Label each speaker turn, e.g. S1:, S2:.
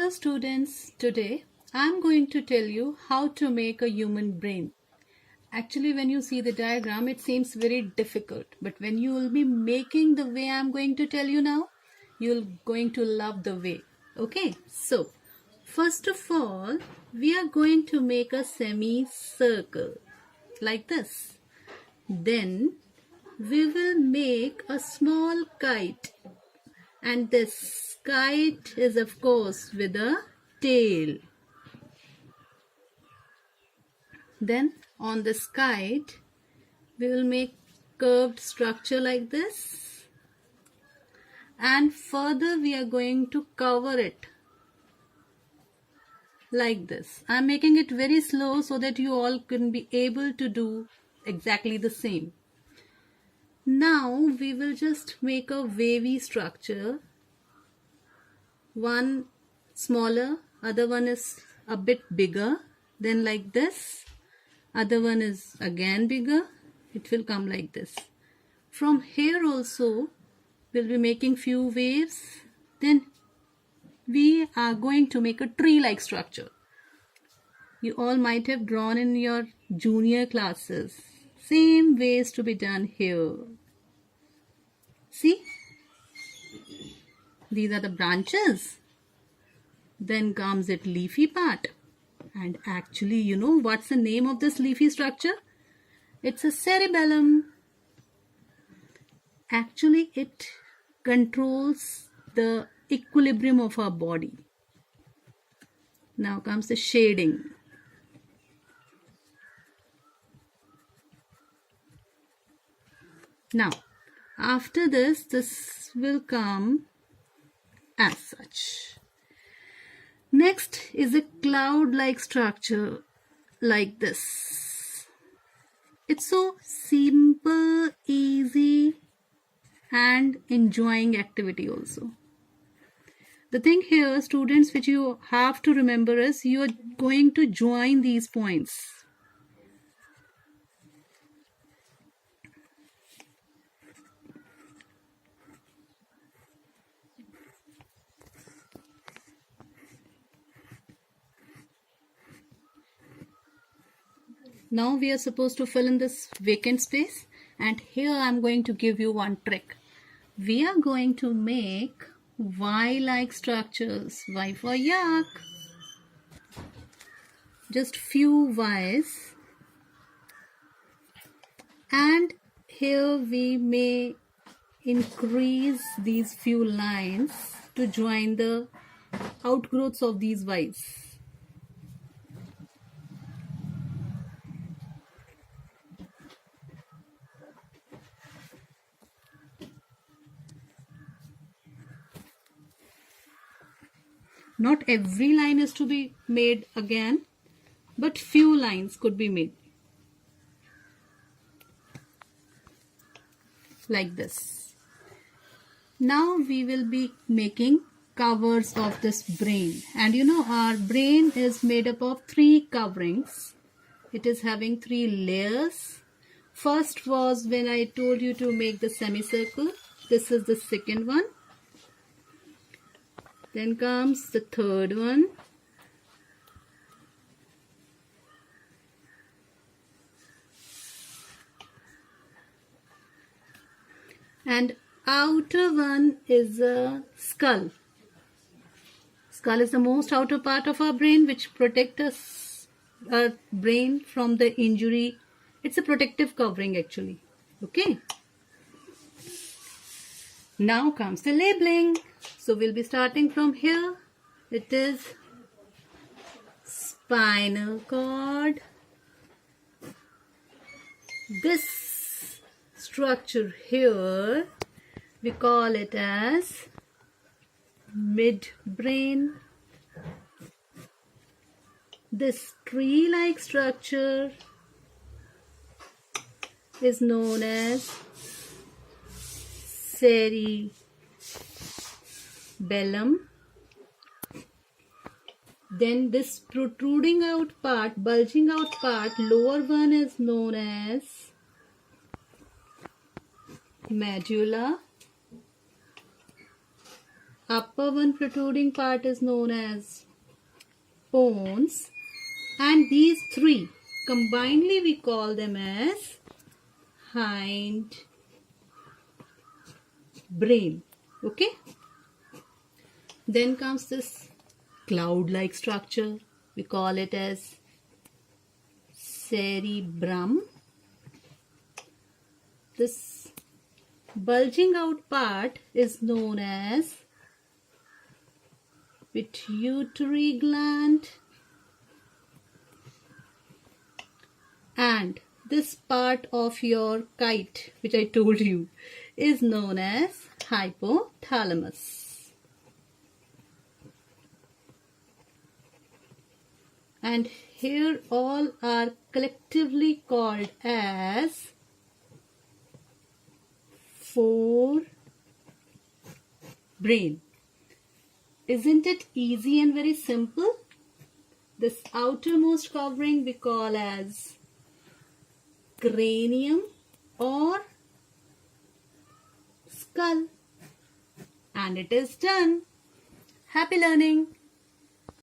S1: Hello students, today I'm going to tell you how to make a human brain. Actually, when you see the diagram, it seems very difficult, but when you will be making the way I'm going to tell you now, you're going to love the way. Okay, so first of all, we are going to make a semicircle like this. Then we will make a small kite, and this kite is of course with a tail. Then on this kite we will make curved structure like this, and further we are going to cover it like this. I'm making it very slow so that you all can be able to do exactly the same. Now we will just make a wavy structure. One smaller, other one is a bit bigger, then like this. Other one is again bigger. It will come like this. From here also we'll be making few waves. Then we are going to make a tree-like structure. You all might have drawn in your junior classes. Same ways to be done here. See? These are the branches. Then comes it leafy part. And actually, you know what's the name of this leafy structure? It's a cerebellum. Actually, it controls the equilibrium of our body. Now comes the shading. Now, after this will come as such. Next is a cloud-like structure like this. It's so simple, easy, and enjoying activity also. The thing here, students, which you have to remember is you are going to join these points. Now we are supposed to fill in this vacant space, and here I am going to give you one trick. We are going to make Y-like structures. Y for yak. Just few Y's. And here we may increase these few lines to join the outgrowths of these Y's. Not every line is to be made again, but few lines could be made. Like this. Now we will be making covers of this brain. And you know our brain is made up of 3 coverings. It is having 3 layers. First was when I told you to make the semicircle. This is the second one. Then comes the third one. And outer one is a skull. Skull is the most outer part of our brain, which protects our brain from the injury. It's a protective covering actually. Okay. Now comes the labeling. So we'll be starting from here. It is spinal cord. This structure here, we call it as midbrain. This tree-like structure is known as cerebellum. Then this protruding out part, bulging out part, lower one is known as medulla. upper one protruding part is known as pons, and these three combinedly we call them as hind brain. Okay. Then comes this cloud-like structure. We call it as cerebrum. This bulging out part is known as pituitary gland, and this part of your kite, which I told you, is known as hypothalamus. And here all are collectively called as forebrain. Isn't it easy and very simple? This outermost covering we call as cranium or skull. And it is done. Happy learning!